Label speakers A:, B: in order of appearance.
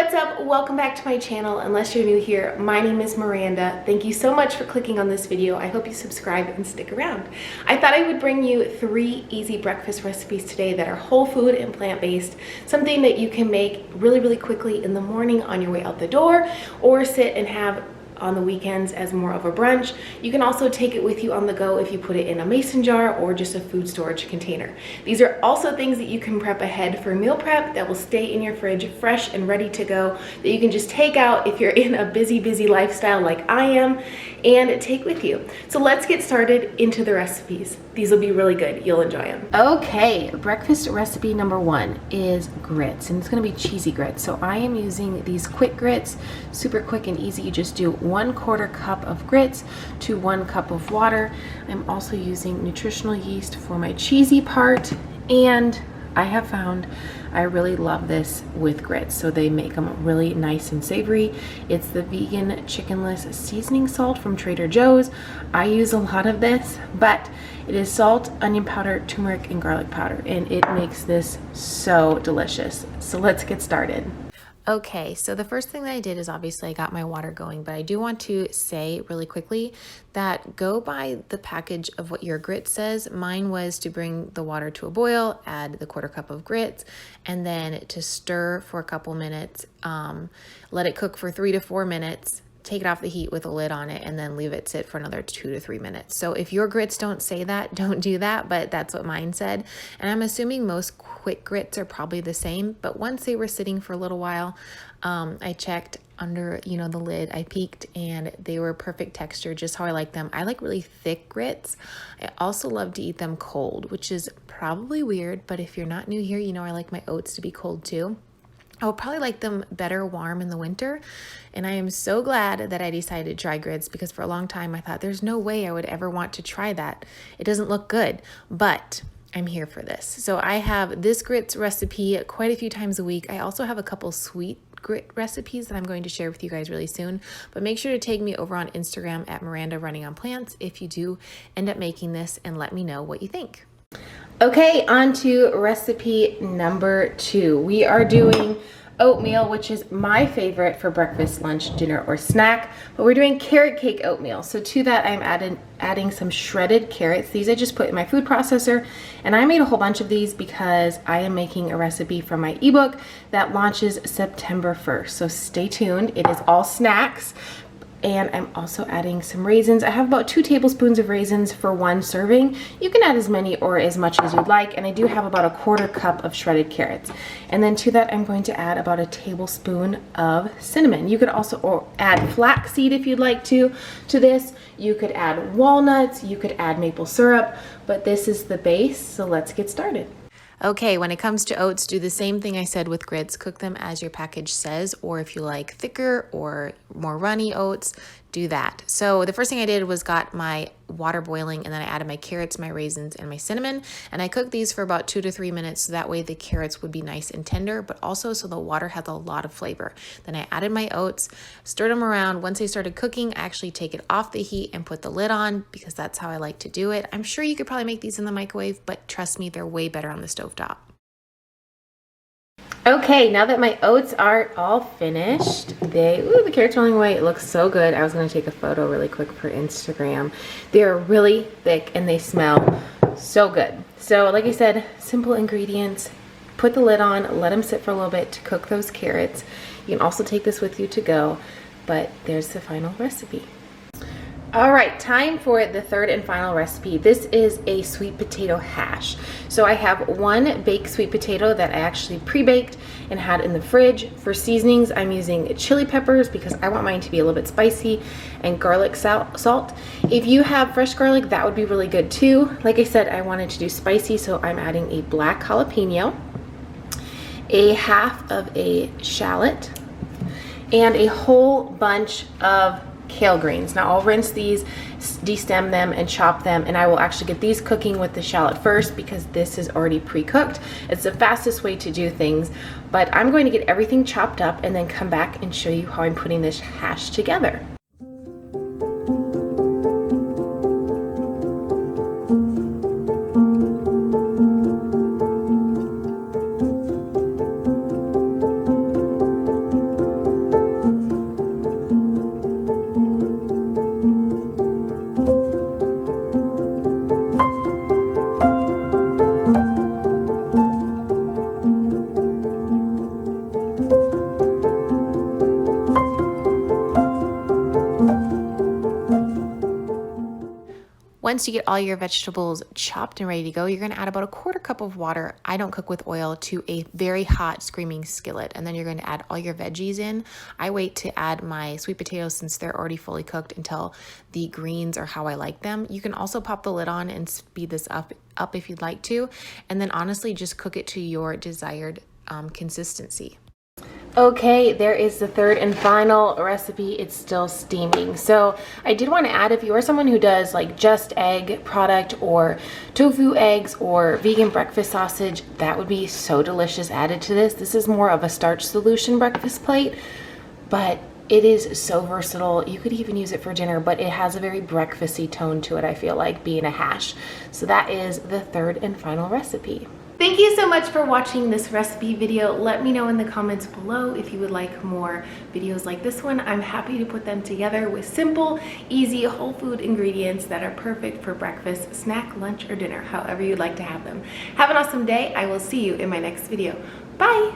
A: What's up? Welcome back to my channel. Unless you're new here, my name is Miranda. Thank you so much for clicking on this video. I hope you subscribe and stick around. I thought I would bring you 3 easy breakfast recipes today that are whole food and plant-based, something that you can make really quickly in the morning on your way out the door, or sit and have on the weekends as more of a brunch. You can also take it with you on the go if you put it in a mason jar or just a food storage container. These are also things that you can prep ahead for meal prep that will stay in your fridge fresh and ready to go, that you can just take out if you're in a busy lifestyle like I am and take with you. So let's get started into the recipes. These will be really good. You'll enjoy them. Okay, breakfast recipe number 1 is grits, and it's gonna be cheesy grits. So I am using these quick grits, super quick and easy. You just do 1/4 cup of grits to 1 cup of water. I'm also using nutritional yeast for my cheesy part, and I have found I really love this with grits, so they make them really nice and savory. It's the vegan chickenless seasoning salt from Trader Joe's. I use a lot of this, but it is salt, onion powder, turmeric, and garlic powder, and it makes this so delicious. So let's get started. Okay, so the first thing that I did is obviously I got my water going, but I do want to say really quickly that go by the package of what your grit says. Mine was to bring the water to a boil, add the 1/4 cup of grits, and then to stir for a couple minutes, let it cook for 3 to 4 minutes, take it off the heat with a lid on it, and then leave it sit for another 2 to 3 minutes. So if your grits don't say that, don't do that, but that's what mine said. And I'm assuming most quick grits are probably the same, but once they were sitting for a little while, I checked under, the lid. I peeked and they were perfect texture, just how I like them. I like really thick grits. I also love to eat them cold, which is probably weird, but if you're not new here, I like my oats to be cold too. I would probably like them better warm in the winter, and I am so glad that I decided to try grits, because for a long time I thought there's no way I would ever want to try that. It doesn't look good, but I'm here for this. So I have this grits recipe quite a few times a week. I also have a couple sweet grit recipes that I'm going to share with you guys really soon, but make sure to tag me over on Instagram at Miranda Running on Plants if you do end up making this, and let me know what you think. Okay, on to recipe number 2. We are doing oatmeal, which is my favorite for breakfast, lunch, dinner, or snack, but we're doing carrot cake oatmeal. So to that, I'm adding some shredded carrots. These I just put in my food processor, and I made a whole bunch of these because I am making a recipe from my ebook that launches September 1st. So stay tuned. It is all snacks. And I'm also adding some raisins. I have about 2 tablespoons of raisins for 1 serving. You can add as many or as much as you'd like. And I do have about a 1/4 cup of shredded carrots. And then to that, I'm going to add about a tablespoon of cinnamon. You could also add flaxseed if you'd like to this. You could add walnuts, you could add maple syrup, but this is the base, so let's get started. Okay, when it comes to oats, do the same thing I said with grits. Cook them as your package says, or if you like thicker or more runny oats, do that. So the first thing I did was got my water boiling, and then I added my carrots, my raisins, and my cinnamon, and I cooked these for about 2 to 3 minutes, so that way the carrots would be nice and tender, but also so the water has a lot of flavor. Then I added my oats, stirred them around. Once they started cooking, I actually take it off the heat and put the lid on, because that's how I like to do it. I'm sure you could probably make these in the microwave, but trust me, they're way better on the stovetop. Okay, now that my oats are all finished, the carrots rolling away, it looks so good. I was gonna take a photo really quick for Instagram. They're really thick and they smell so good. So like I said, simple ingredients. Put the lid on, let them sit for a little bit to cook those carrots. You can also take this with you to go, but there's the final recipe. All right, time for the 3rd and final recipe. This is a sweet potato hash. So I have 1 baked sweet potato that I actually pre-baked and had in the fridge. For seasonings, I'm using chili peppers because I want mine to be a little bit spicy, and garlic salt. If you have fresh garlic, that would be really good too. Like I said, I wanted to do spicy, so I'm adding a black jalapeno, a half of a shallot, and a whole bunch of kale greens. Now I'll rinse these, destem them, and chop them, and I will actually get these cooking with the shallot first because this is already pre-cooked. It's the fastest way to do things, but I'm going to get everything chopped up and then come back and show you how I'm putting this hash together. Once you get all your vegetables chopped and ready to go, you're gonna add about a 1/4 cup of water, I don't cook with oil, to a very hot screaming skillet. And then you're gonna add all your veggies in. I wait to add my sweet potatoes since they're already fully cooked until the greens are how I like them. You can also pop the lid on and speed this up if you'd like to. And then honestly, just cook it to your desired consistency. Okay, there is the third and final recipe. It's still steaming. So I did want to add, if you are someone who does like just egg product or tofu eggs or vegan breakfast sausage, that would be so delicious added to this. This is more of a starch solution breakfast plate, but it is so versatile. You could even use it for dinner, but it has a very breakfasty tone to it, I feel like, being a hash. So that is the third and final recipe. Thank you so much for watching this recipe video. Let me know in the comments below if you would like more videos like this one. I'm happy to put them together with simple, easy, whole food ingredients that are perfect for breakfast, snack, lunch, or dinner, however you'd like to have them. Have an awesome day. I will see you in my next video. Bye.